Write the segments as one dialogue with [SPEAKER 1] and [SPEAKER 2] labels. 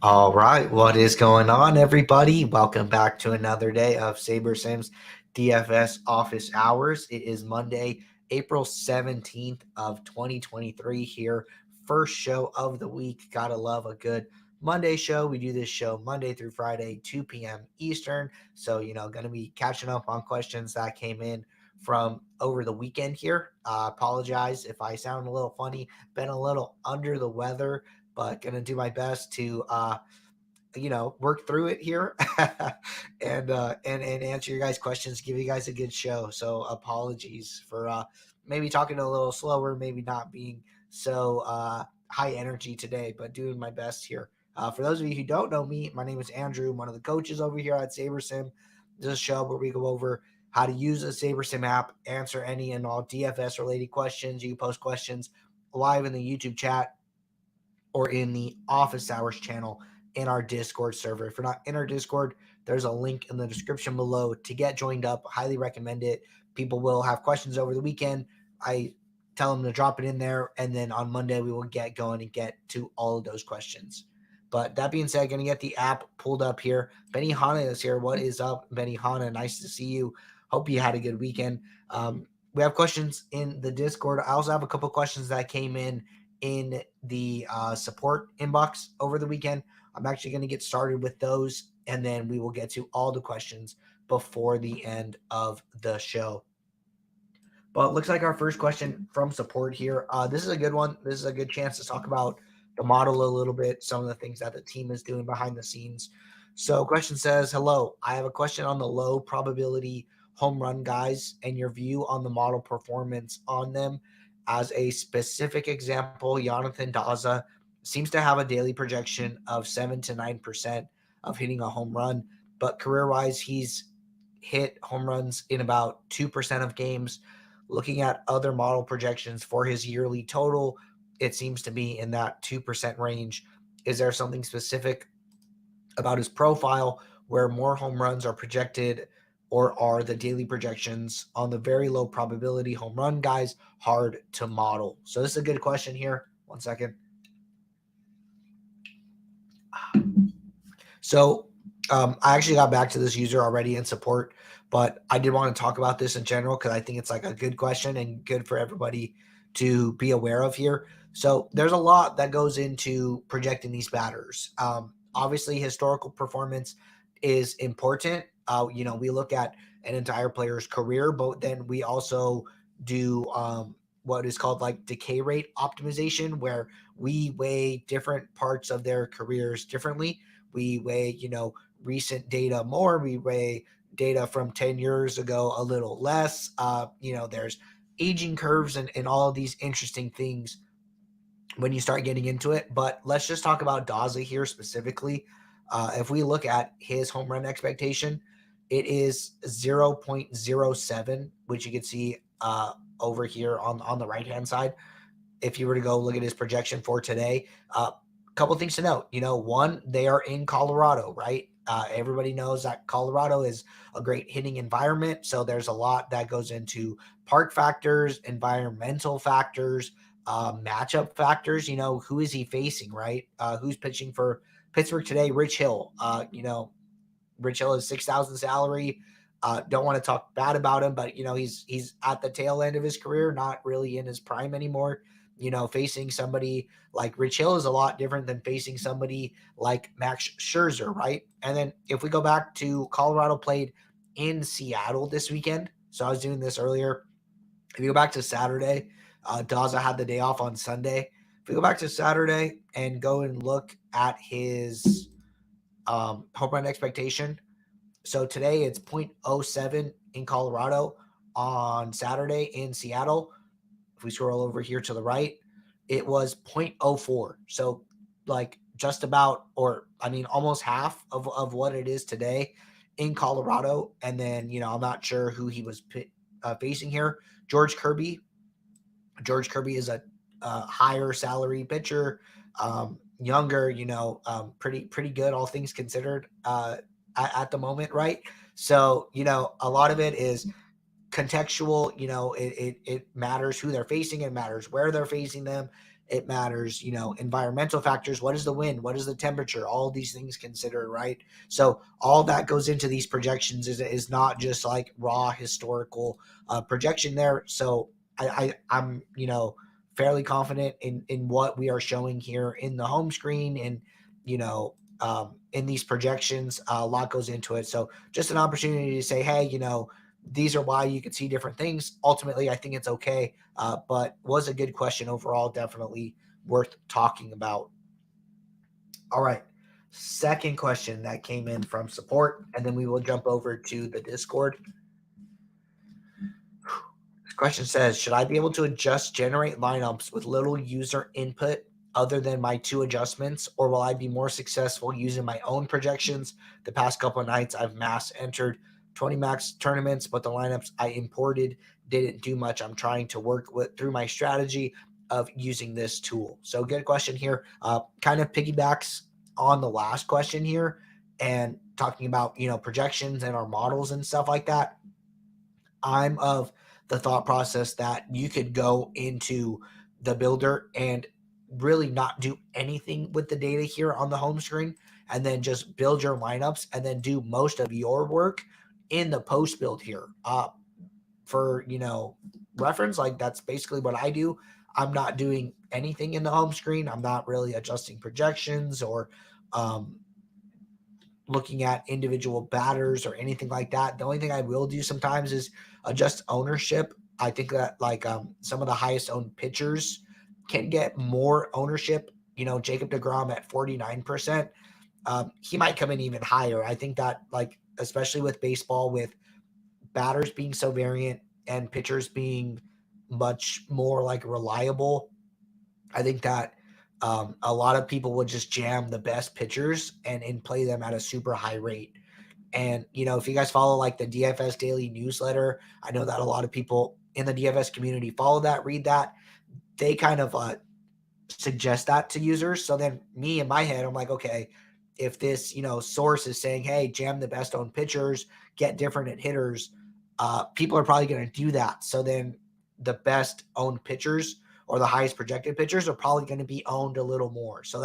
[SPEAKER 1] All right, what is going on, everybody? Welcome back to another day of Saber Sims DFS office hours. It is Monday, April 17th of 2023 here. First show of the week. Gotta love a good Monday show. We do this show Monday through Friday, 2 p.m. Eastern. So, going to be catching up on questions that came in from over the weekend here. Apologize if I sound a little funny, been a little under the weather, but gonna do my best to work through it here and answer your guys' questions, give you guys a good show. So apologies for maybe talking a little slower, maybe not being so high energy today, but doing my best here. For those of you who don't know me, my name is Andrew. I'm one of the coaches over here at SaberSim. This is a show where we go over how to use the SaberSim app, answer any and all DFS related questions. You can post questions live in the YouTube chat or in the office hours channel in our Discord server. If you're not in our Discord, there's a link in the description below to get joined up. Highly recommend it. People will have questions over the weekend. I tell them to drop it in there, and then on Monday we will get going and get to all of those questions. But that being said, going to get the app pulled up here. Benny Hanna is here. What is up, Benny Hanna? Nice to see you. Hope you had a good weekend. We have questions in the Discord. I also have a couple questions that came in the support inbox over the weekend. I'm actually going to get started with those, and then we will get to all the questions before the end of the show. But it looks like our first question from support here. This is a good one. This is a good chance to talk about the model a little bit, some of the things that the team is doing behind the scenes. So question says, hello, I have a question on the low probability home run guys and your view on the model performance on them. As a specific example, Jonathan Daza seems to have a daily projection of 7 to 9% of hitting a home run, but career-wise, he's hit home runs in about 2% of games. Looking at other model projections for his yearly total, it seems to be in that 2% range. Is there something specific about his profile where more home runs are projected, or are the daily projections on the very low probability home run guys hard to model? So this is a good question here. One second. So I actually got back to this user already in support, but I did want to talk about this in general because I think it's like a good question and good for everybody to be aware of here. So there's a lot that goes into projecting these batters. Obviously, historical performance is important. We look at an entire player's career, but then we also do what is called like decay rate optimization, where we weigh different parts of their careers differently. We weigh, recent data more. We weigh data from 10 years ago a little less. There's aging curves and all of these interesting things when you start getting into it. But let's just talk about Daza here specifically. If we look at his home run expectation, it is 0.07, which you can see over here on the right-hand side. If you were to go look at his projection for today, couple things to note. One, they are in Colorado, right? Everybody knows that Colorado is a great hitting environment. So there's a lot that goes into park factors, environmental factors, matchup factors. Who is he facing, right? Who's pitching for Pittsburgh today? Rich Hill. Rich Hill is 6,000 salary. Don't want to talk bad about him, but he's at the tail end of his career, not really in his prime anymore. Facing somebody like Rich Hill is a lot different than facing somebody like Max Scherzer, right? And then if we go back to Colorado played in Seattle this weekend. So I was doing this earlier. If you go back to Saturday, Daza had the day off on Sunday. If we go back to Saturday and go and look at his home run expectation. So today it's 0.07 in Colorado. On Saturday in Seattle, if we scroll over here to the right, it was 0.04. So like just about, or I mean, almost half of what it is today in Colorado. And then, I'm not sure who he was facing here. George Kirby. George Kirby is a higher salary pitcher, younger, pretty good, all things considered, at the moment, right? So, a lot of it is contextual. It matters who they're facing. It matters where they're facing them. It matters, environmental factors. What is the wind? What is the temperature? All these things considered, right? So all that goes into these projections is not just like raw historical projection there. So I'm fairly confident in what we are showing here in the home screen, and in these projections. A lot goes into it. So just an opportunity to say, hey, these are why you can see different things. Ultimately, I think it's okay, but was a good question overall. Definitely worth talking about. All right. Second question that came in from support, and then we will jump over to the Discord. This question says, should I be able to generate lineups with little user input other than my 2 adjustments, or will I be more successful using my own projections? The past couple of nights I've mass entered 20 max tournaments, but the lineups I imported didn't do much. I'm trying to work through my strategy of using this tool. So good question here. Kind of piggybacks on the last question here, and talking about, projections and our models and stuff like that. I'm of the thought process that you could go into the builder and really not do anything with the data here on the home screen, and then just build your lineups and then do most of your work in the post build here. For reference, like that's basically what I do. I'm not doing anything in the home screen. I'm not really adjusting projections or looking at individual batters or anything like that. The only thing I will do sometimes is adjust ownership. I think that some of the highest owned pitchers can get more ownership. Jacob deGrom at 49%. He might come in even higher. I think that especially with baseball, with batters being so variant and pitchers being much more reliable, I think that a lot of people would just jam the best pitchers and play them at a super high rate. And, if you guys follow the DFS daily newsletter, I know that a lot of people in the DFS community follow that, read that. They kind of suggest that to users. So then me in my head, I'm like, okay, if this, source is saying, hey, jam the best owned pitchers, get different hitters, people are probably going to do that. So then the best owned pitchers or the highest projected pitchers are probably going to be owned a little more. So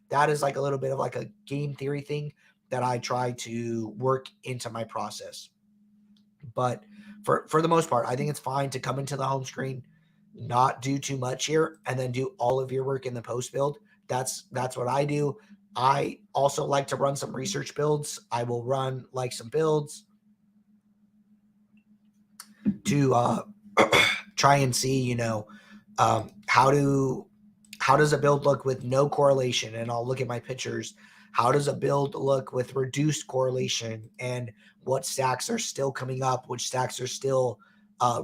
[SPEAKER 1] that is a little bit of a game theory thing that I try to work into my process. But for the most part, I think it's fine to come into the home screen, not do too much here, and then do all of your work in the post build. That's what I do. I also like to run some research builds. I will run some builds to try and see, how does a build look with no correlation? And I'll look at my pitchers. How does a build look with reduced correlation, and what stacks are still coming up, which stacks are still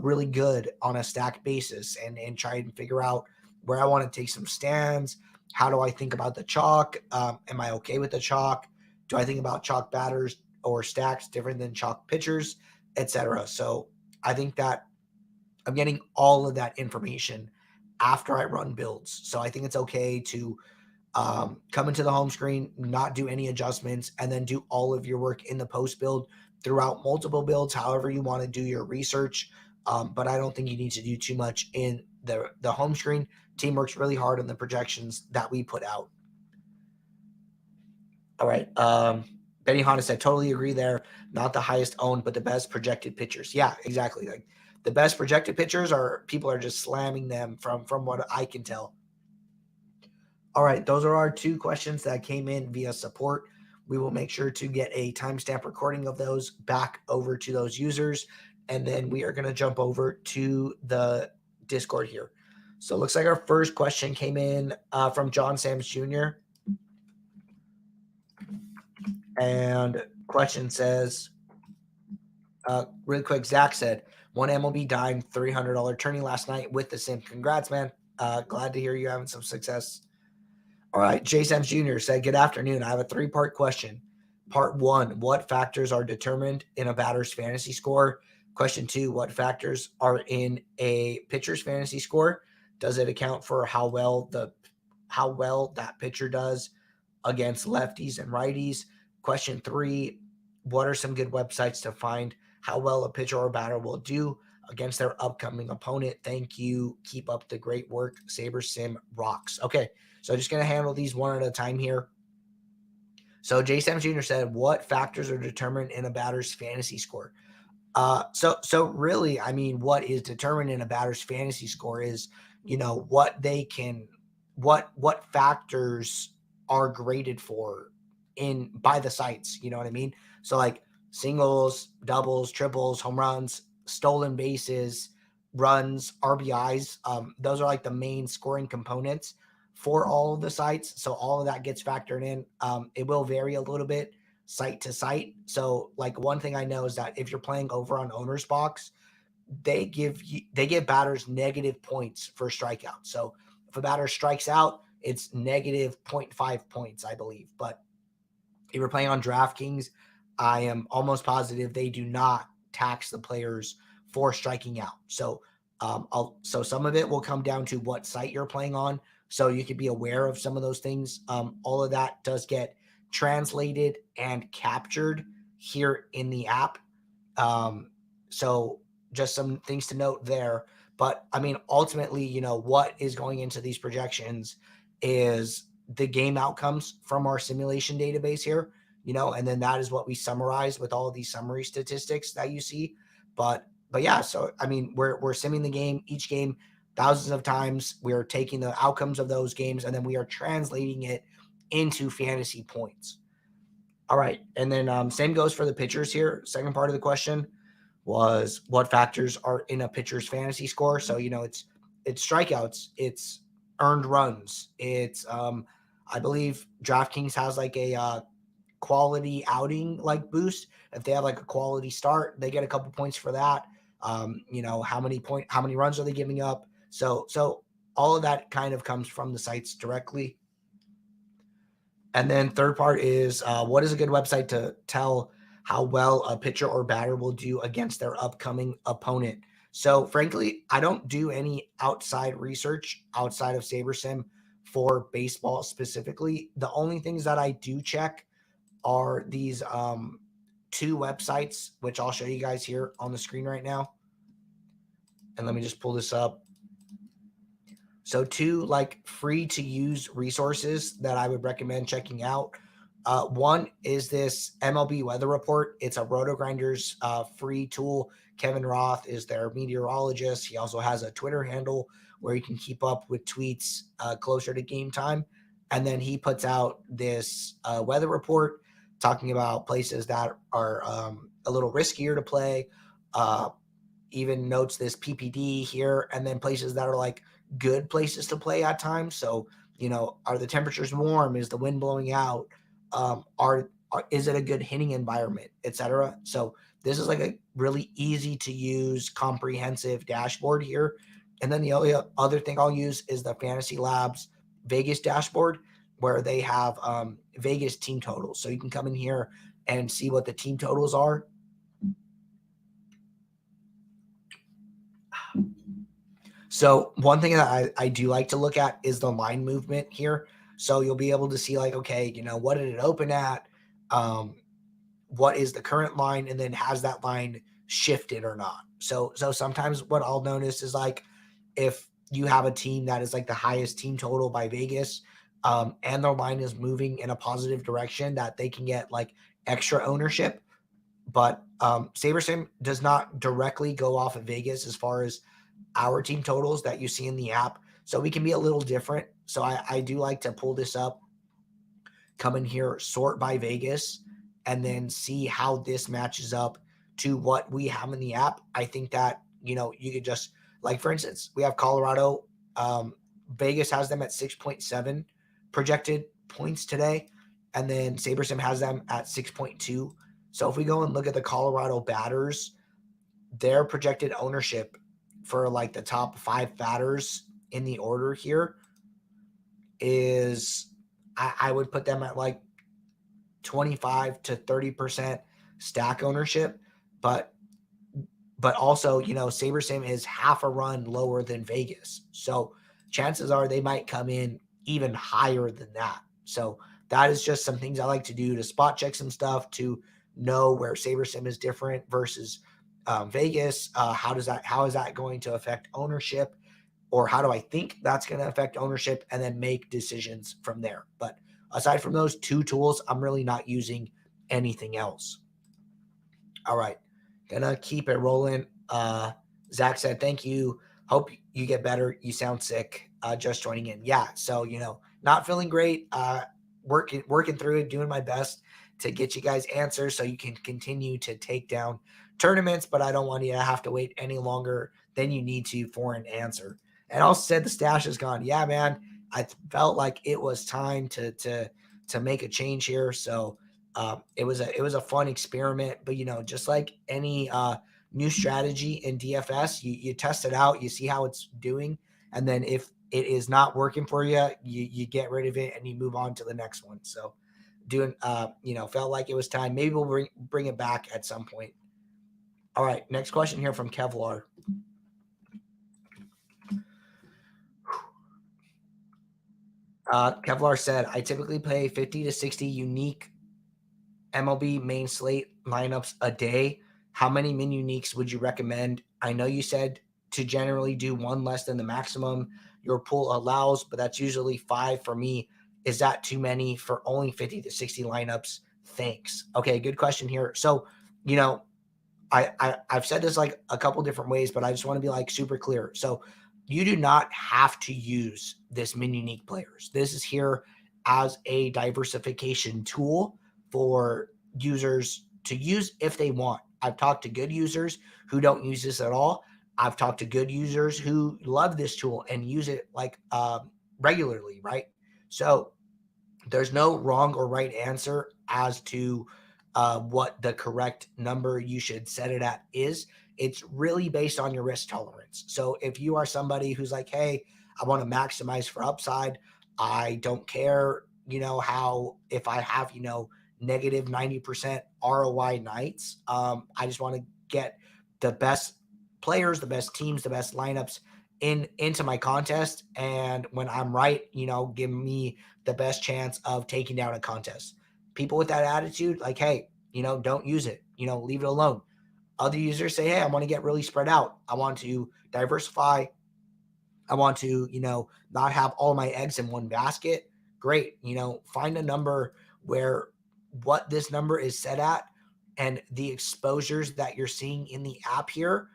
[SPEAKER 1] really good on a stack basis, and try and figure out where I want to take some stands. How do I think about the chalk? Am I okay with the chalk? Do I think about chalk batters or stacks different than chalk pitchers, etc.? So I think that I'm getting all of that information after I run builds. So I think it's okay to come into the home screen, not do any adjustments, and then do all of your work in the post build throughout multiple builds, however you want to do your research. But I don't think you need to do too much in the home screen. Team works really hard on the projections that we put out. All right. Benny Honda said, totally agree there. Not the highest owned, but the best projected pitchers. Yeah, exactly. The best projected pitchers people are just slamming them from what I can tell. All right, those are our 2 questions that came in via support. We will make sure to get a timestamp recording of those back over to those users, and then we are going to jump over to the Discord here. So it looks like our first question came in from John Sams Jr. And question says, really quick, Zach said, one MLB dime $300 tourney last night with the sim. Congrats, man. Glad to hear you having some success. All right, Jay Sams Jr. said, good afternoon. I have a 3-part question. Part 1, what factors are determined in a batter's fantasy score? Question 2, what factors are in a pitcher's fantasy score? Does it account for how well that pitcher does against lefties and righties? Question 3, what are some good websites to find how well a pitcher or batter will do against their upcoming opponent. Thank you. Keep up the great work. SaberSim rocks. Okay, so just going to handle these one at a time here. So Jay Sam Jr. said, what factors are determined in a batter's fantasy score? So really, I mean, what is determined in a batter's fantasy score is, what they can, what factors are graded for by the sites. You know what I mean? So like singles, doubles, triples, home runs, stolen bases, runs, RBIs. Those are like the main scoring components for all of the sites. So all of that gets factored in. It will vary a little bit site to site. So like one thing I know is that if you're playing over on Owner's Box, they give batters negative points for strikeouts. So if a batter strikes out, it's negative 0.5 points, I believe. But if you're playing on DraftKings, I am almost positive they do not tax the players for striking out. So so some of it will come down to what site you're playing on. So you could be aware of some of those things. All of that does get translated and captured here in the app. So just some things to note there. But I mean, ultimately, what is going into these projections is the game outcomes from our simulation database here, and then that is what we summarize with all of these summary statistics that you see. But yeah, so I mean, we're simming the game, each game thousands of times. We are taking the outcomes of those games and then we are translating it into fantasy points. All right. And then same goes for the pitchers here. Second part of the question was what factors are in a pitcher's fantasy score. So, it's strikeouts, it's earned runs. It's, I believe DraftKings has like a quality outing like boost. If they have like a quality start, they get a couple points for that. How many runs are they giving up? So all of that kind of comes from the sites directly. And then third part is what is a good website to tell how well a pitcher or batter will do against their upcoming opponent? So frankly, I don't do any outside research outside of SaberSim for baseball specifically. The only things that I do check are these two websites, which I'll show you guys here on the screen right now. And let me just pull this up. So two like free to use resources that I would recommend checking out. One is this MLB weather report. It's a RotoGrinders free tool. Kevin Roth is their meteorologist. He also has a Twitter handle where you can keep up with tweets closer to game time. And then he puts out this weather report talking about places that are a little riskier to play. Even notes this PPD here, and then places that are like good places to play at times. So, are the temperatures warm? Is the wind blowing out? Is it a good hitting environment, etc.? So this is like a really easy to use, comprehensive dashboard here. And then the only other thing I'll use is the Fantasy Labs Vegas dashboard, where they have Vegas team totals. So you can come in here and see what the team totals are. So one thing that I do like to look at is the line movement here. So you'll be able to see like, okay, what did it open at? What is the current line? And then has that line shifted or not? So sometimes what I'll notice is like, if you have a team that is like the highest team total by Vegas, and their line is moving in a positive direction, that they can get like extra ownership. But SaberSim does not directly go off of Vegas as far as our team totals that you see in the app. So we can be a little different. So I do like to pull this up, come in here, sort by Vegas, and then see how this matches up to what we have in the app. I think that, you could just, like, for instance, we have Colorado. Vegas has them at 6.7 projected points today. And then SaberSim has them at 6.2. So if we go and look at the Colorado batters, their projected ownership for like the top 5 batters in the order here is, I would put them at like 25 to 30% stack ownership. But also, SaberSim is half a run lower than Vegas. So chances are they might come in even higher than that. So that is just some things I like to do to spot check some stuff, to know where SaberSim is different versus Vegas. How is that going to affect ownership? Or how do I think that's going to affect ownership, and then make decisions from there. But aside from those two tools, I'm really not using anything else. All right. Gonna keep it rolling. Zach said, thank you. Hope you get better. You sound sick. Just joining in. Yeah. So, not feeling great. Working through it, doing my best to get you guys answers so you can continue to take down tournaments, but I don't want you to have to wait any longer than you need to for an answer. And also said the stash is gone. Yeah, man. I felt like it was time to make a change here. So it was a fun experiment, but just like any new strategy in DFS, you test it out, you see how it's doing, and then if it is not working for you, you get rid of it and you move on to the next one. So felt like it was time. Maybe we'll bring it back at some point. All right, next question here from Kevlar. Kevlar said, I typically play 50 to 60 unique MLB main slate lineups a day. How many min uniques would you recommend? I know you said to generally do one less than the maximum your pool allows, but that's usually 5 for me. Is that too many for only 50 to 60 lineups? Thanks. Okay, good question here. So, I've said this like a couple different ways, but I just want to be like super clear. So you do not have to use this min unique players. This is here as a diversification tool for users to use if they want. I've talked to good users who don't use this at all. I've talked to good users who love this tool and use it like regularly, right? So there's no wrong or right answer as to what the correct number you should set it at is. It's really based on your risk tolerance. So if you are somebody who's like, hey, I want to maximize for upside, I don't care, how if I have, negative 90% ROI nights, I just want to get the best players, the best teams, the best lineups into my contest. And when I'm right, give me the best chance of taking down a contest. People with that attitude, like, hey, don't use it, leave it alone. Other users say, hey, I want to get really spread out. I want to diversify. I want to, not have all my eggs in one basket. Great. Find a number where what this number is set at and the exposures that you're seeing in the app here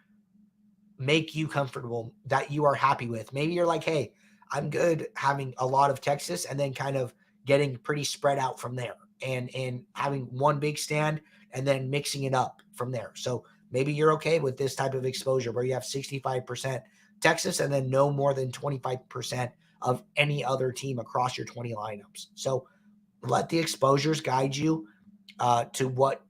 [SPEAKER 1] make you comfortable, that you are happy with. Maybe you're like, hey, I'm good having a lot of Texas and then kind of getting pretty spread out from there and having one big stand and then mixing it up from there. So maybe you're okay with this type of exposure where you have 65% Texas and then no more than 25% of any other team across your 20 lineups. So let the exposures guide you to what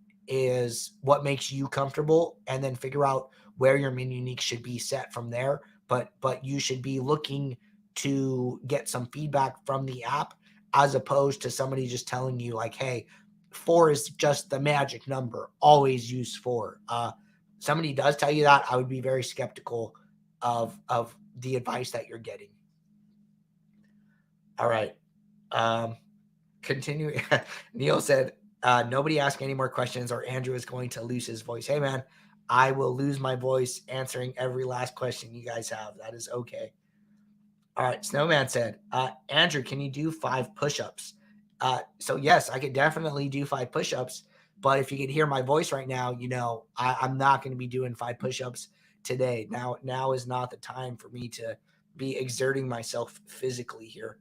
[SPEAKER 1] makes you comfortable, and then figure out where your min unique should be set from there. But you should be looking to get some feedback from the app, as opposed to somebody just telling you like, hey, 4 is just the magic number. Always use 4. Somebody does tell you that, I would be very skeptical of the advice that you're getting. All right. Continue. Neil said, nobody ask any more questions or Andrew is going to lose his voice. Hey, man, I will lose my voice answering every last question you guys have. That is okay. All right. Snowman said, Andrew, can you do 5 push-ups? So yes, I could definitely do 5 push-ups, but if you can hear my voice right now, I'm not going to be doing 5 push-ups today. Now is not the time for me to be exerting myself physically here.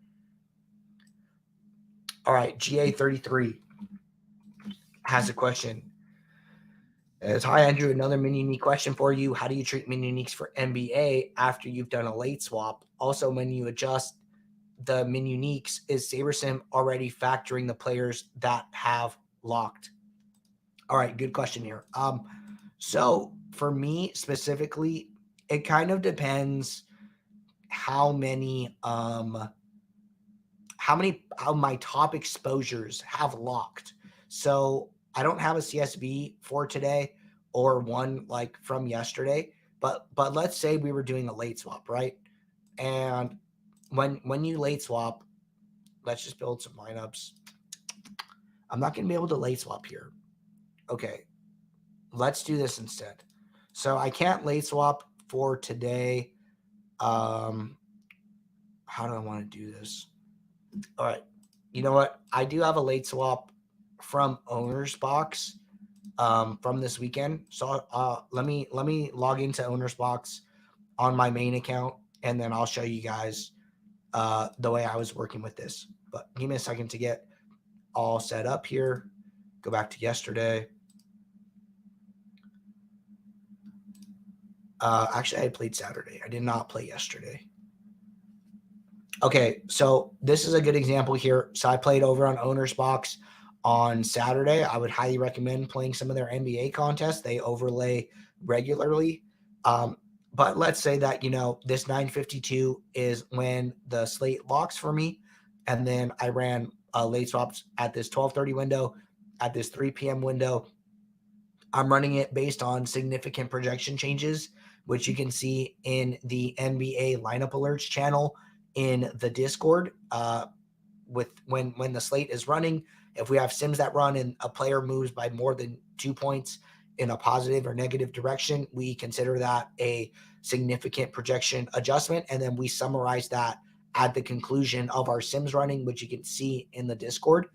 [SPEAKER 1] All right. GA33 has a question. Hi, Andrew. Another min unique question for you. How do you treat min uniques for NBA after you've done a late swap? Also, when you adjust the min uniques, is SaberSim already factoring the players that have locked? All right, good question here. So for me specifically, it kind of depends how many of my top exposures have locked. So I don't have a CSV for today or one like from yesterday, but let's say we were doing a late swap, right? And when you late swap, let's just build some lineups. I'm not going to be able to late swap here. Okay, let's do this instead. So I can't late swap for today. How do I want to do this? All right. You know what? I do have a late swap from Owner's Box from this weekend. So let me log into Owner's Box on my main account, and then I'll show you guys the way I was working with this. But give me a second to get all set up here. Go back to yesterday. Actually, I played Saturday. I did not play yesterday. Okay, so this is a good example here. So I played over on Owner's Box on Saturday. I would highly recommend playing some of their NBA contests. They overlay regularly. But let's say that, this 952 is when the slate locks for me. And then I ran late swaps at this 12:30 window, at this 3 p.m. window. I'm running it based on significant projection changes, which you can see in the NBA lineup alerts channel in the Discord. With when the slate is running, if we have sims that run and a player moves by more than 2 points in a positive or negative direction, we consider that a significant projection adjustment, and then we summarize that at the conclusion of our sims running, which you can see in the Discord.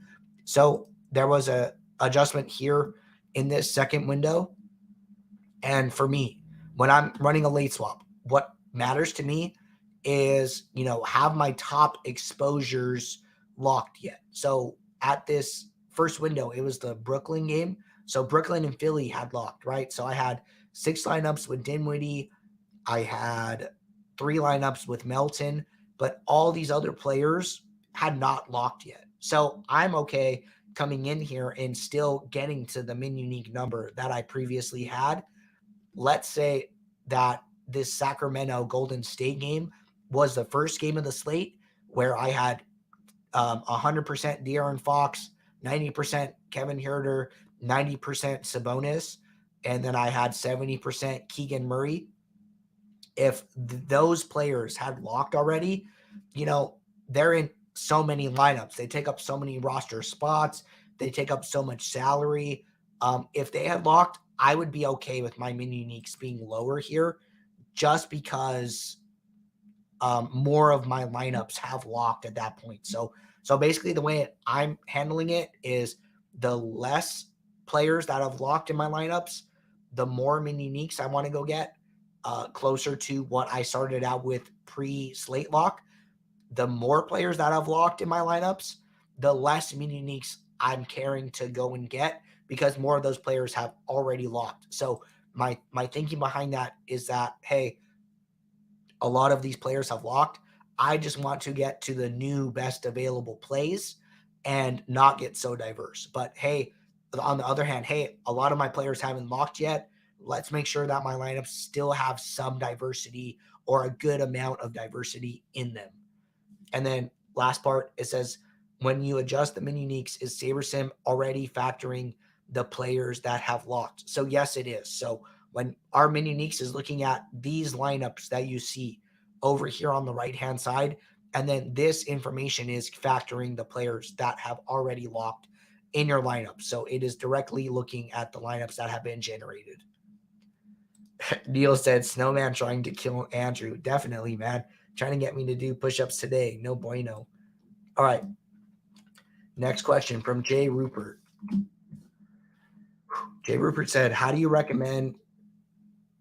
[SPEAKER 1] So there was a adjustment here in this second window. And for me, when I'm running a late swap, what matters to me is, have my top exposures locked yet. So at this first window, it was the Brooklyn game. So Brooklyn and Philly had locked, right? So I had 6 lineups with Dinwiddie. I had 3 lineups with Melton, but all these other players had not locked yet. So I'm okay coming in here and still getting to the min unique number that I previously had. Let's say that this Sacramento Golden State game was the first game of the slate where I had 100% De'Aaron Fox, 90% Kevin Huerter, 90% Sabonis, and then I had 70% Keegan Murray. If those players had locked already, they're in so many lineups. They take up so many roster spots. They take up so much salary. If they had locked, I would be okay with my min uniques being lower here, just because more of my lineups have locked at that point. So basically the way I'm handling it is the less players that have locked in my lineups, the more min uniques I want to go get, closer to what I started out with pre-slate lock. The more players that I've locked in my lineups, the less min uniques I'm caring to go and get, because more of those players have already locked. So my thinking behind that is that, hey, a lot of these players have locked. I just want to get to the new best available plays and not get so diverse. But hey, on the other hand, hey, a lot of my players haven't locked yet. Let's make sure that my lineups still have some diversity, or a good amount of diversity in them. And then last part, it says, when you adjust the min uniques, is SaberSim already factoring the players that have locked? So yes, it is. So when our min uniques is looking at these lineups that you see over here on the right-hand side, and then this information is factoring the players that have already locked in your lineup. So it is directly looking at the lineups that have been generated. Neil said, Snowman trying to kill Andrew. Definitely, man. Trying to get me to do push-ups today. No bueno. All right. Next question from Jay Rupert. Jay Rupert said, how do you recommend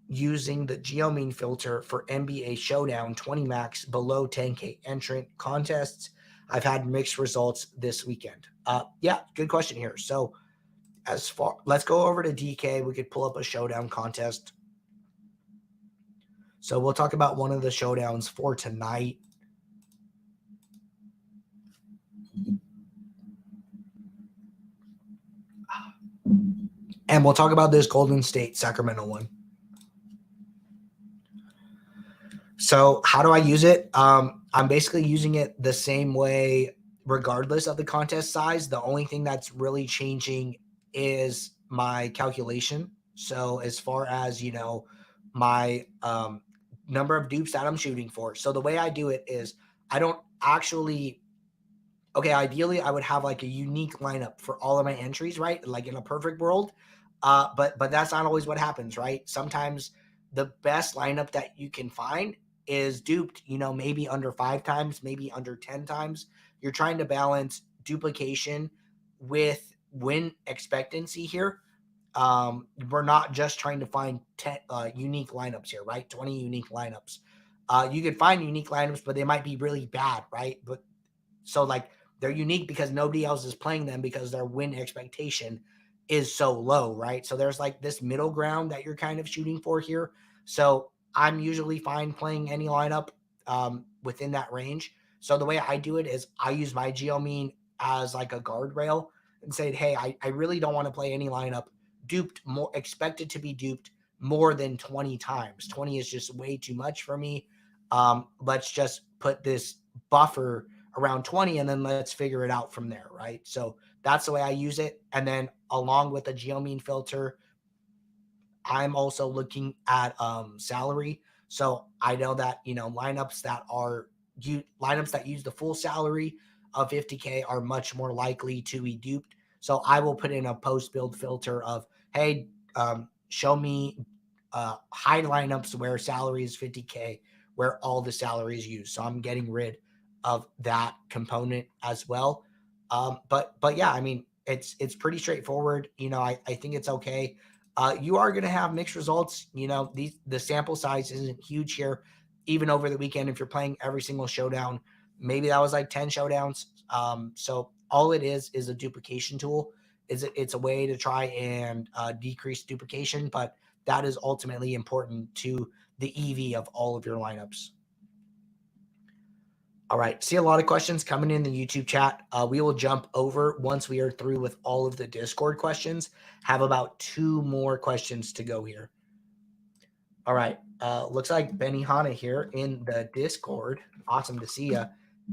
[SPEAKER 1] using the geomean filter for NBA Showdown 20 max below 10K entrant contests? I've had mixed results this weekend. Yeah, good question here. So let's go over to DK. We could pull up a Showdown contest. So we'll talk about one of the showdowns for tonight. And we'll talk about this Golden State Sacramento one. So how do I use it? I'm basically using it the same way regardless of the contest size. The only thing that's really changing is my calculation. So as far as, my number of dupes that I'm shooting for. So the way I do it is I don't actually, ideally I would have like a unique lineup for all of my entries, right? Like in a perfect world. But that's not always what happens, right? Sometimes the best lineup that you can find is duped, maybe under 5 times, maybe under 10 times. You're trying to balance duplication with win expectancy here. We're not just trying to find 10 unique lineups here, right? 20 unique lineups. You could find unique lineups, but they might be really bad, right? But so like they're unique because nobody else is playing them because their win expectation is so low, right? So there's like this middle ground that you're kind of shooting for here. So I'm usually fine playing any lineup within that range. So the way I do it is I use my geo mean as like a guardrail and say, hey, I really don't want to play any lineup duped more, expected to be duped more than 20 times. 20 is just way too much for me. Let's just put this buffer around 20 and then let's figure it out from there, right? So that's the way I use it. And then along with the geomean filter, I'm also looking at salary. So I know that, lineups that use the full salary of 50K are much more likely to be duped. So I will put in a post build filter of, hey, show me high lineups where salary is 50K, where all the salary is used. So I'm getting rid of that component as well. But yeah, I mean, it's pretty straightforward. I think it's okay. You are going to have mixed results. The sample size isn't huge here, even over the weekend. If you're playing every single showdown, maybe that was like 10 showdowns. So all it is a duplication tool. It's a way to try and decrease duplication, but that is ultimately important to the EV of all of your lineups. All right. See a lot of questions coming in the YouTube chat. We will jump over once we are through with all of the Discord questions. Have about 2 more questions to go here. All right. Looks like Benny Hanna here in the Discord. Awesome to see you.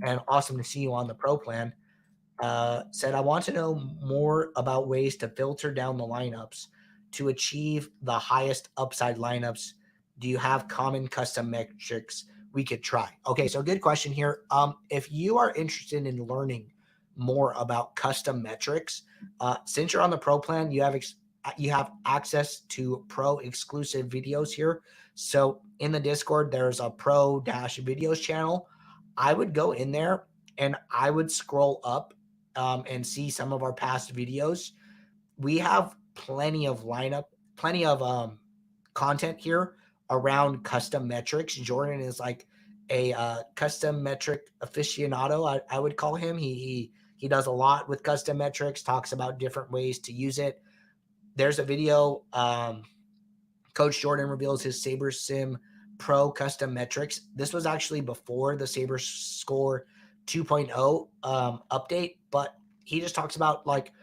[SPEAKER 1] And awesome to see you on the pro plan. Said, I want to know more about ways to filter down the lineups to achieve the highest upside lineups. Do you have common custom metrics we could try? Okay, so good question here. If you are interested in learning more about custom metrics, since you're on the pro plan, you have access to pro exclusive videos here. So in the Discord, there's a pro videos channel. I would go in there and I would scroll up and see some of our past videos. We have plenty of content here around custom metrics. Jordan is like a custom metric aficionado. I would call him. He does a lot with custom metrics, talks about different ways to use it. There's a video. Coach Jordan reveals his Saber Sim Pro custom metrics. This was actually before the Saber Score 2.0 update, but he just talks about like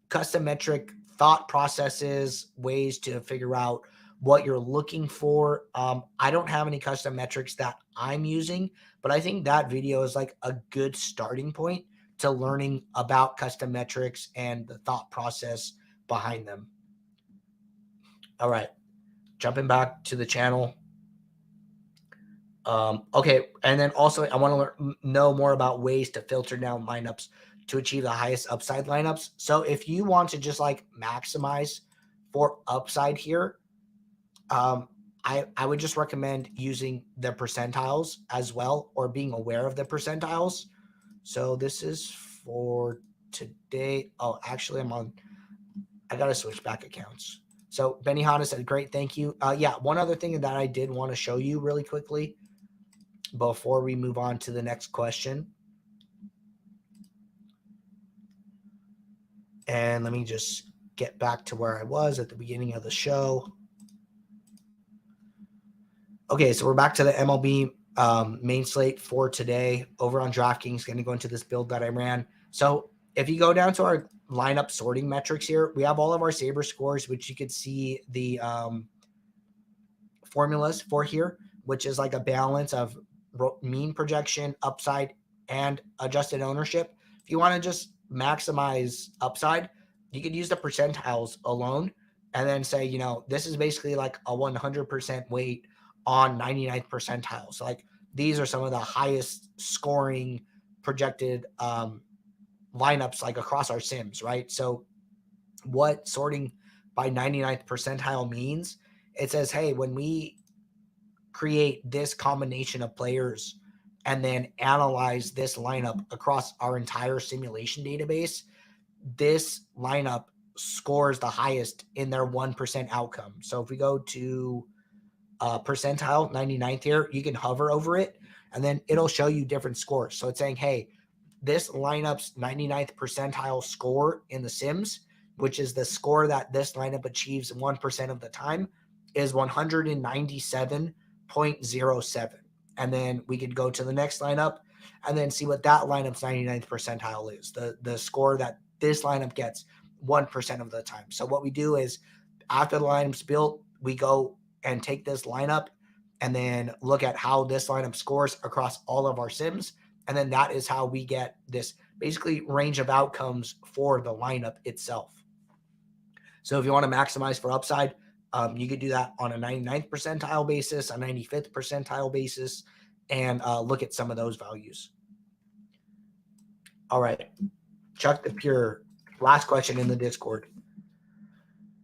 [SPEAKER 1] custom metric thought processes, ways to figure out what you're looking for. I don't have any custom metrics that I'm using, but I think that video is like a good starting point to learning about custom metrics and the thought process behind them. All right, jumping back to the channel. Okay, and then also I want to know more about ways to filter down lineups to achieve the highest upside lineups. So if you want to just like maximize for upside here, I would just recommend using the percentiles as well, or being aware of the percentiles. So this is for today. Oh, actually I got to switch back accounts. So Benny Hanna said, great, thank you. Yeah, one other thing that I did want to show you really quickly before we move on to the next question. And let me just get back to where I was at the beginning of the show. Okay, so we're back to the MLB main slate for today over on DraftKings. Going to go into this build that I ran. So if you go down to our lineup sorting metrics here, we have all of our Saber scores, which you could see the formulas for here, which is like a balance of mean projection, upside, and adjusted ownership. If you want to just maximize upside, you could use the percentiles alone and then say, this is basically like a 100% weight on 99th percentile. So like these are some of the highest scoring projected lineups like across our sims, right? So what sorting by 99th percentile means, it says, hey, when we create this combination of players and then analyze this lineup across our entire simulation database, this lineup scores the highest in their 1% outcome. So if we go to percentile 99th here, you can hover over it and then it'll show you different scores. So it's saying, hey, this lineup's 99th percentile score in the Sims, which is the score that this lineup achieves 1% of the time, is 197.07. And then we could go to the next lineup and then see what that lineup's 99th percentile is, the score that this lineup gets 1% of the time. So what we do is after the lineup's built, we go and take this lineup and then look at how this lineup scores across all of our Sims. And then that is how we get this basically range of outcomes for the lineup itself. So if you want to maximize for upside, you could do that on a 99th percentile basis, a 95th percentile basis, and look at some of those values. All right. Chuck the Pure, last question in the Discord.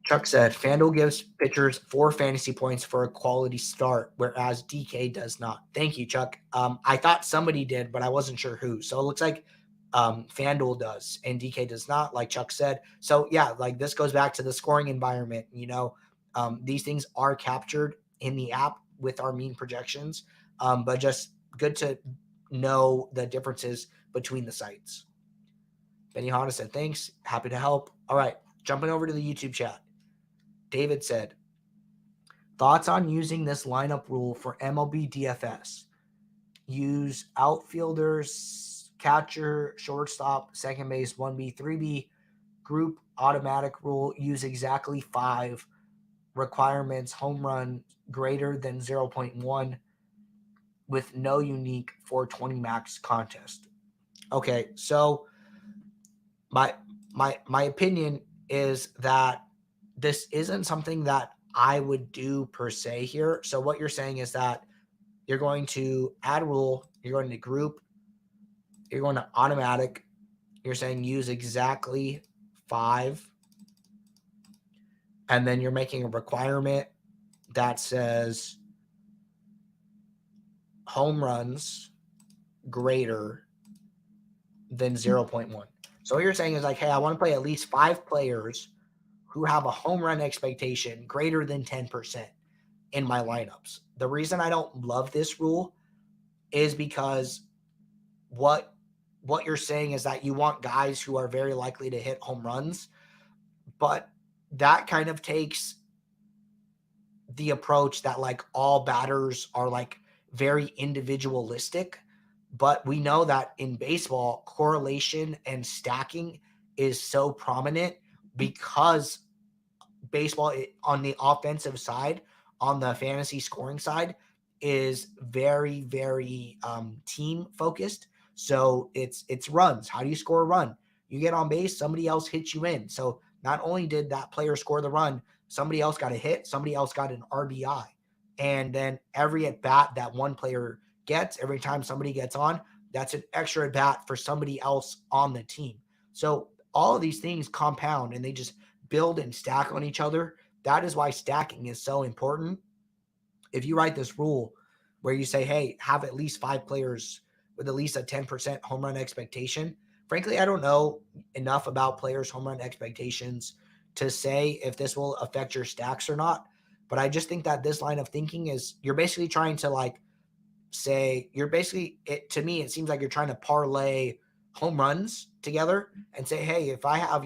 [SPEAKER 1] Chuck said, FanDuel gives pitchers 4 fantasy points for a quality start, whereas DK does not. Thank you, Chuck. I thought somebody did, but I wasn't sure who. So it looks like FanDuel does and DK does not, like Chuck said. So yeah, like this goes back to the scoring environment. These things are captured in the app with our mean projections, but just good to know the differences between the sites. Benny Honda said, thanks. Happy to help. All right, jumping over to the YouTube chat. David said, thoughts on using this lineup rule for MLB DFS? Use outfielders, catcher, shortstop, second base, 1B, 3B, group automatic rule, use exactly 5 requirements, home run greater than 0.1 with no unique 420 max contest. Okay, so my opinion is that this isn't something that I would do per se here. So what you're saying is that you're going to add rule, you're going to group, you're going to automatic, you're saying use exactly 5, and then you're making a requirement that says home runs greater than 0.1. So what you're saying is like, hey, I want to play at least 5 players who have a home run expectation greater than 10% in my lineups. The reason I don't love this rule is because what you're saying is that you want guys who are very likely to hit home runs, but that kind of takes the approach that like all batters are like very individualistic. But we know that in baseball, correlation and stacking is so prominent because baseball on the offensive side, on the fantasy scoring side, is very, very team focused. So it's runs. How do you score a run? You get on base, somebody else hits you in. So not only did that player score the run, somebody else got a hit, somebody else got an RBI. And then every at bat that one player gets, every time somebody gets on, that's an extra at bat for somebody else on the team. So all of these things compound and they just build and stack on each other. That is why stacking is so important. If you write this rule where you say, hey, have at least 5 players with at least a 10% home run expectation, frankly, I don't know enough about players' home run expectations to say if this will affect your stacks or not. But I just think that this line of thinking is you're basically trying to like say to me, it seems like you're trying to parlay home runs together and say, hey, if I have,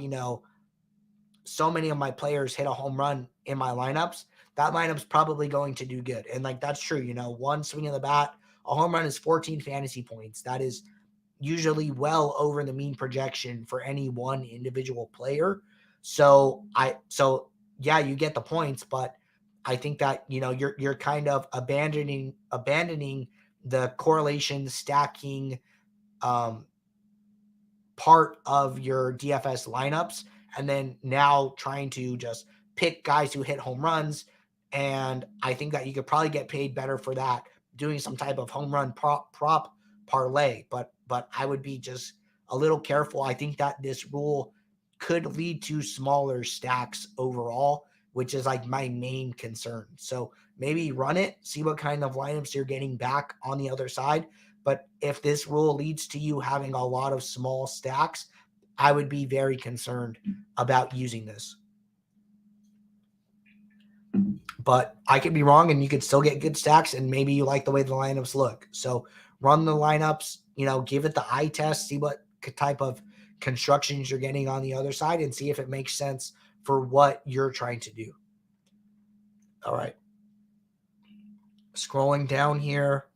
[SPEAKER 1] so many of my players hit a home run in my lineups, that lineup's probably going to do good. And like, that's true. One swing of the bat, a home run is 14 fantasy points. That is usually well over the mean projection for any one individual player. So yeah, you get the points, but I think that, you're kind of abandoning the correlation stacking part of your DFS lineups, and then now trying to just pick guys who hit home runs. And I think that you could probably get paid better for that, doing some type of home run prop parlay. But I would be just a little careful. I think that this rule could lead to smaller stacks overall, which is like my main concern. So maybe run it, see what kind of lineups you're getting back on the other side. But if this rule leads to you having a lot of small stacks, I would be very concerned about using this. But I could be wrong, and you could still get good stacks, and maybe you like the way the lineups look. So run the lineups, give it the eye test, see what type of constructions you're getting on the other side, and see if it makes sense for what you're trying to do. All right. Scrolling down here.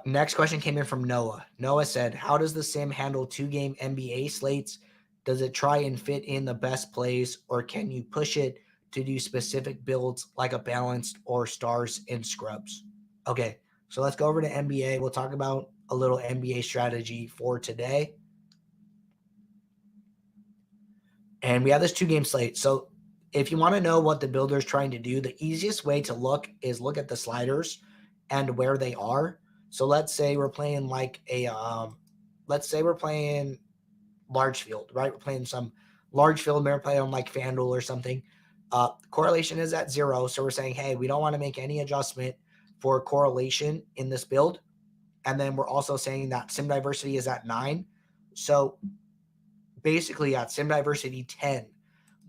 [SPEAKER 1] Next question came in from Noah. Noah said, how does the sim handle 2-game NBA slates? Does it try and fit in the best plays, or can you push it to do specific builds like a balanced or stars and scrubs? Okay, so let's go over to NBA. We'll talk about a little NBA strategy for today. And we have this 2-game slate. So if you want to know what the builder is trying to do, the easiest way to look is look at the sliders and where they are. So let's say we're playing like we're playing large field, right? We're playing some large field, we're playing on like FanDuel or something. Correlation is at 0. So we're saying, hey, we don't want to make any adjustment for correlation in this build. And then we're also saying that sim diversity is at 9. So basically at sim diversity 10,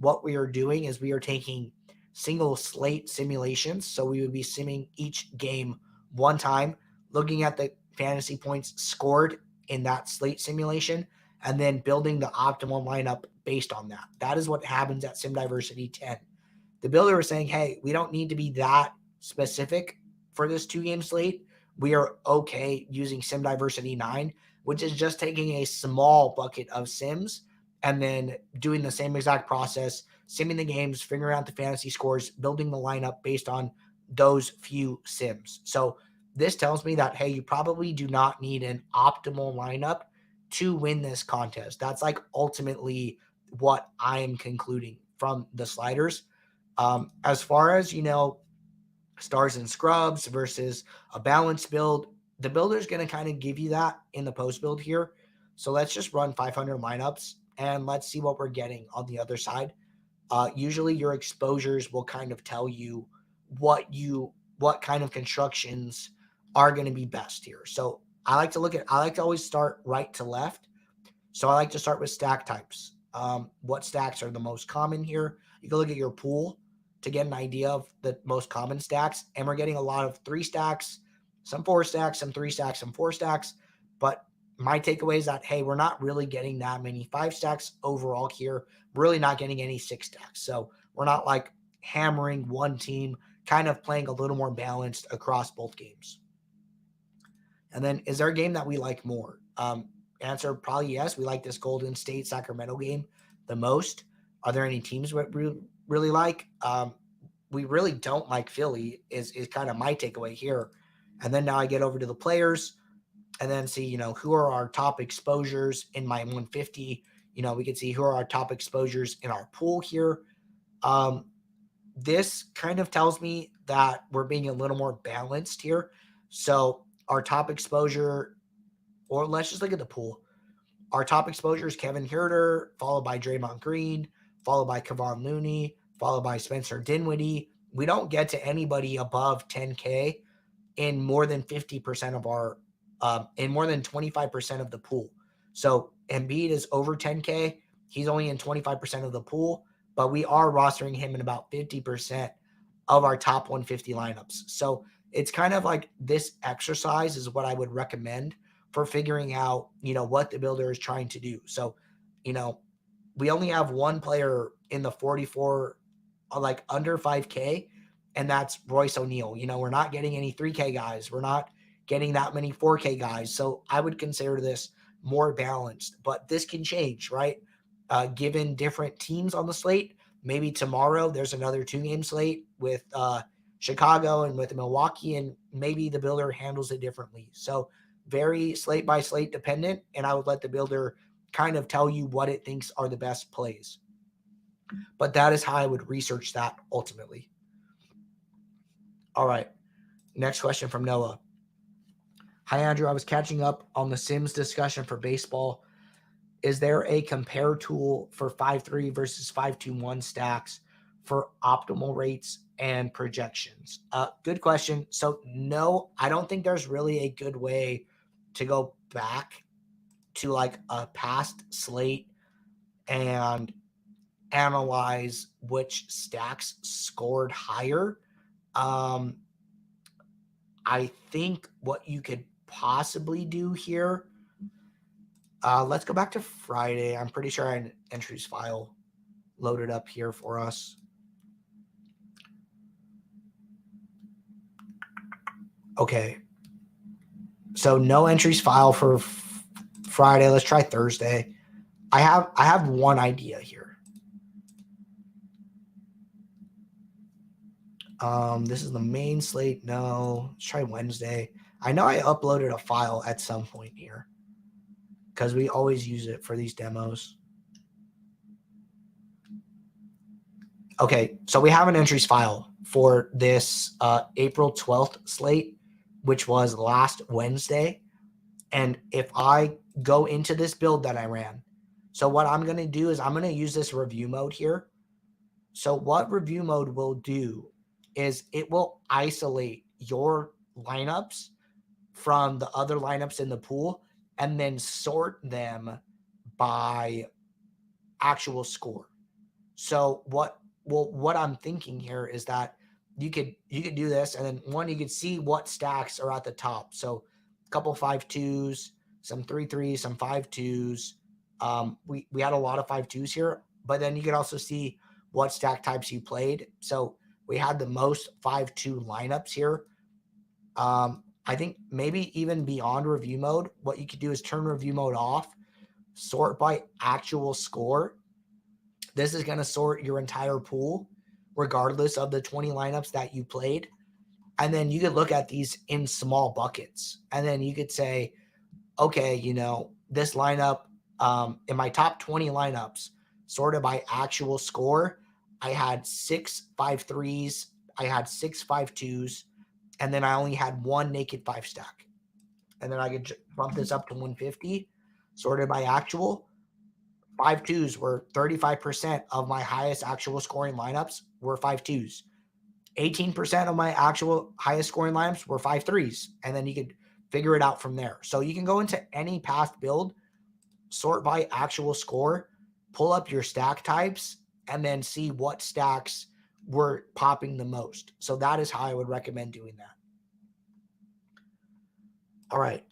[SPEAKER 1] what we are doing is we are taking single slate simulations. So we would be simming each game one time, looking at the fantasy points scored in that slate simulation, and then building the optimal lineup based on that. That is what happens at sim diversity 10. The builder was saying, hey, we don't need to be that specific for this 2-game slate. We are okay using sim diversity 9, which is just taking a small bucket of sims and then doing the same exact process, simming the games, figuring out the fantasy scores, building the lineup based on those few sims. So this tells me that, hey, you probably do not need an optimal lineup to win this contest. That's like ultimately what I am concluding from the sliders. As far as, stars and scrubs versus a balanced build, the builder is going to kind of give you that in the post build here. So let's just run 500 lineups and let's see what we're getting on the other side. Usually your exposures will kind of tell you what kind of constructions are going to be best here. So I like to always start right to left. So I like to start with stack types. What stacks are the most common here? You can look at your pool to get an idea of the most common stacks. And we're getting a lot of 3 stacks, some 4 stacks, some 3 stacks, some 4 stacks. But my takeaway is that, hey, we're not really getting that many 5 stacks overall here. We're really not getting any 6 stacks. So we're not like hammering one team, kind of playing a little more balanced across both games. And then is there a game that we like more? Answer probably yes. We like this Golden State Sacramento game the most. Are there any teams we really like? We really don't like Philly is kind of my takeaway here. And then now I get over to the players and then see, who are our top exposures in my 150. We can see who are our top exposures in our pool here. This kind of tells me that we're being a little more balanced here. So our top exposure, or let's just look at the pool. Our top exposure is Kevin Huerter, followed by Draymond Green, followed by Kevon Looney, followed by Spencer Dinwiddie. We don't get to anybody above 10K in more than 50% of our, in more than 25% of the pool. So Embiid is over 10K. He's only in 25% of the pool, but we are rostering him in about 50% of our top 150 lineups. So it's kind of like this exercise is what I would recommend for figuring out, what the builder is trying to do. So, we only have one player in the 44, like under 5K, and that's Royce O'Neal. We're not getting any 3K guys. We're not getting that many 4K guys. So I would consider this more balanced, but this can change, right? Given different teams on the slate, maybe tomorrow there's another 2-game slate with Chicago and with Milwaukee, and maybe the builder handles it differently. So very slate by slate dependent, and I would let the builder kind of tell you what it thinks are the best plays. But that is how I would research that ultimately. All right. Next question from Noah. Hi, Andrew. I was catching up on the Sims discussion for baseball. is there a compare tool for 5-3 versus 5-2-1 stacks for optimal rates and projections? Good question. So no, I don't think there's really a good way to go back to like a past slate and analyze which stacks scored higher. I think what you could possibly do here, let's go back to Friday. I'm pretty sure I had an entries file loaded up here for us. Okay. So no entries file for Friday. Let's try Thursday. I have one idea here. This is the main slate. No, let's try Wednesday. I know I uploaded a file at some point here because we always use it for these demos. Okay, so we have an entries file for this April 12th slate, which was last Wednesday. And if I go into this build that I ran, so what I'm going to do is I'm going to use this review mode here. So what review mode will do is it will isolate your lineups from the other lineups in the pool and then sort them by actual score. So what I'm thinking here is that you could do this, and then one, you could see what stacks are at the top. So a couple 5-2s, some 3-3s, some 5-2s. We had a lot of 5-2s here, but then you could also see what stack types you played. So we had the most 5-2 lineups here. I think maybe even beyond review mode, what you could do is turn review mode off, sort by actual score. This is going to sort your entire pool, regardless of the 20 lineups that you played. And then you could look at these in small buckets. And then you could say, okay, this lineup, in my top 20 lineups, sorted by actual score, I had 6 5-3s, I had 6 5-2s, and then I only had one naked 5 stack. And then I could bump this up to 150, sorted by actual. 5-2s were 35% of my highest actual scoring lineups were 5-2s. 18% of my actual highest scoring lineups were 5-3s. And then you could figure it out from there. So you can go into any past build, sort by actual score, pull up your stack types, and then see what stacks were popping the most. So that is how I would recommend doing that. All right.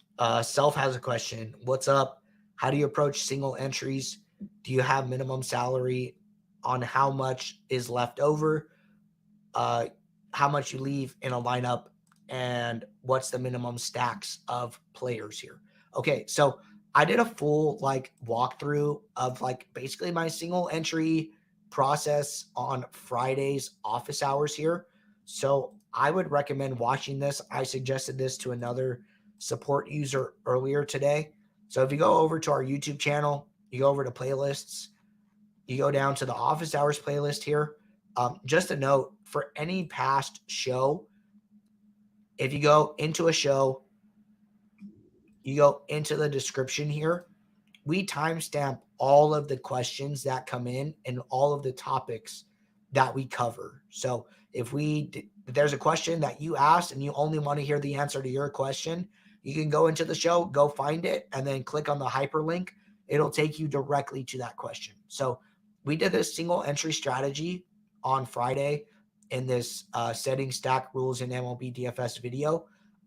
[SPEAKER 1] Self has a question. What's up? How do you approach single entries? Do you have minimum salary on how much is left over? How much you leave in a lineup, and what's the minimum stacks of players here? Okay, so I did a full walkthrough of basically my single entry process on Friday's office hours here. So I would recommend watching this. I suggested this to another support user earlier today. So if you go over to our YouTube channel, you go over to playlists, you go down to the office hours playlist here. Just a note for any past show, if you go into a show, you go into the description here, we timestamp all of the questions that come in and all of the topics that we cover. So if there's a question that you asked and you only want to hear the answer to your question, you can go into the show, go find it, and then click on the hyperlink. It'll take you directly to that question. So we did this single entry strategy on Friday in this setting stack rules in MLB DFS video.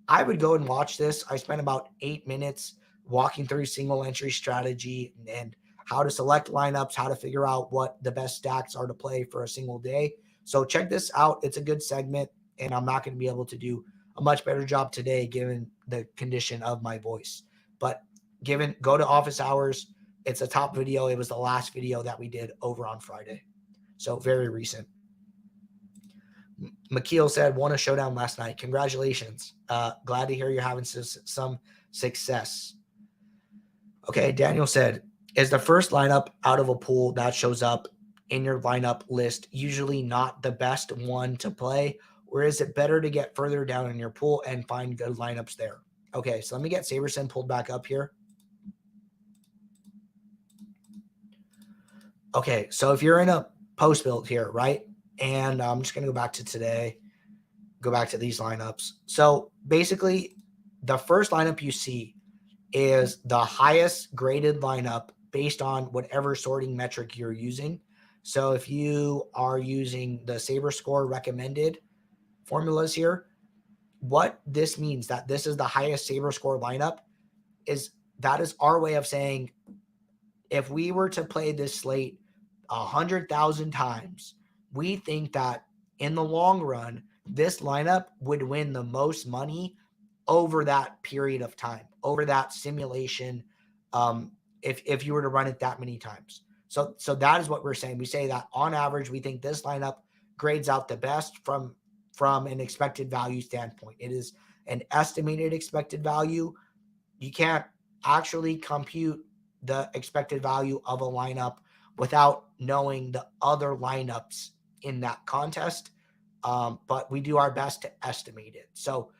[SPEAKER 1] I would go and watch this. I spent about 8 minutes walking through single entry strategy and how to select lineups, how to figure out what the best stacks are to play for a single day. So check this out. It's a good segment, and I'm not going to be able to do a much better job today given the condition of my voice. But go to office hours. It's a top video. It was the last video that we did over on Friday. So very recent. McKeel said, won a showdown last night. Congratulations. Glad to hear you're having some success. Okay, Daniel said, is the first lineup out of a pool that shows up in your lineup list usually not the best one to play, or is it better to get further down in your pool and find good lineups there? Okay, so let me get Saberson pulled back up here. Okay, so if you're in a post build here, right? And I'm just going to go back to today, go back to these lineups. So basically, the first lineup you see is the highest graded lineup based on whatever sorting metric you're using. So if you are using the Saber Score recommended formulas here, what this means that this is the highest Saber Score lineup is that is our way of saying if we were to play this slate 100,000 times, we think that in the long run, this lineup would win the most money over that period of time, over that simulation, if you were to run it that many times. So that is what we're saying. We say that on average, we think this lineup grades out the best from an expected value standpoint. It is an estimated expected value. You can't actually compute the expected value of a lineup without knowing the other lineups in that contest. But we do our best to estimate it. So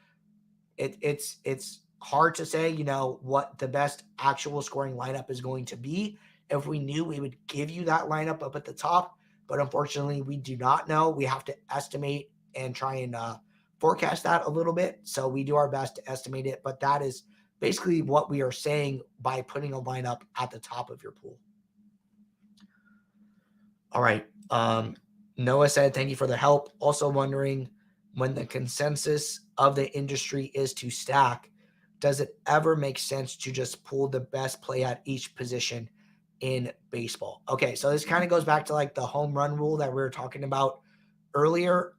[SPEAKER 1] it's hard to say, what the best actual scoring lineup is going to be. If we knew, we would give you that lineup up at the top, but unfortunately, we do not know. We have to estimate and try and forecast that a little bit. So we do our best to estimate it, but that is basically what we are saying by putting a lineup at the top of your pool. All right. Noah said, thank you for the help. Also wondering, when the consensus of the industry is to stack, does it ever make sense to just pull the best play at each position in baseball? Okay, so this kind of goes back to like the home run rule that we were talking about earlier.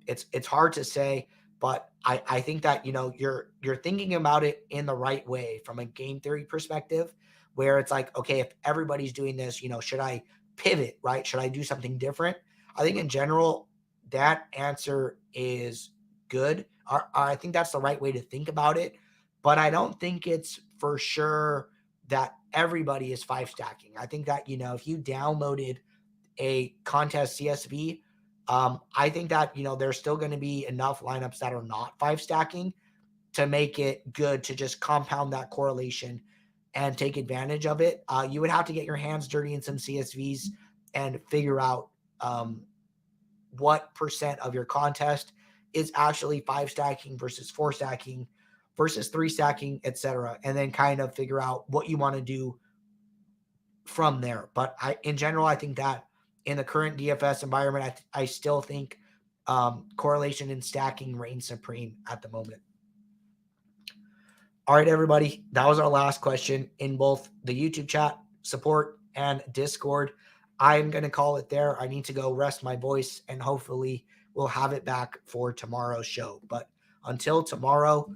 [SPEAKER 1] It's hard to say, but I think that you're thinking about it in the right way from a game theory perspective, where it's like, okay, if everybody's doing this, should I pivot, right? Should I do something different? I think in general, that answer is good. I think that's the right way to think about it, but I don't think it's for sure that everybody is five stacking. I think that, if you downloaded a contest CSV, I think that, there's still going to be enough lineups that are not five stacking to make it good to just compound that correlation and take advantage of it. You would have to get your hands dirty in some CSVs and figure out what percent of your contest is actually five stacking versus four stacking versus three stacking, etc. And then kind of figure out what you want to do from there. But in general, I think that in the current DFS environment, I still think correlation and stacking reigns supreme at the moment. All right, everybody, that was our last question in both the YouTube chat support and Discord. I'm going to call it there. I need to go rest my voice, and hopefully we'll have it back for tomorrow's show. But until tomorrow,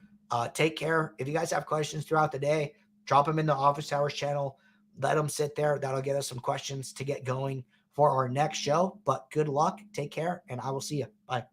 [SPEAKER 1] take care. If you guys have questions throughout the day, drop them in the Office Hours channel. Let them sit there. That'll get us some questions to get going for our next show. But good luck. Take care, and I will see you. Bye.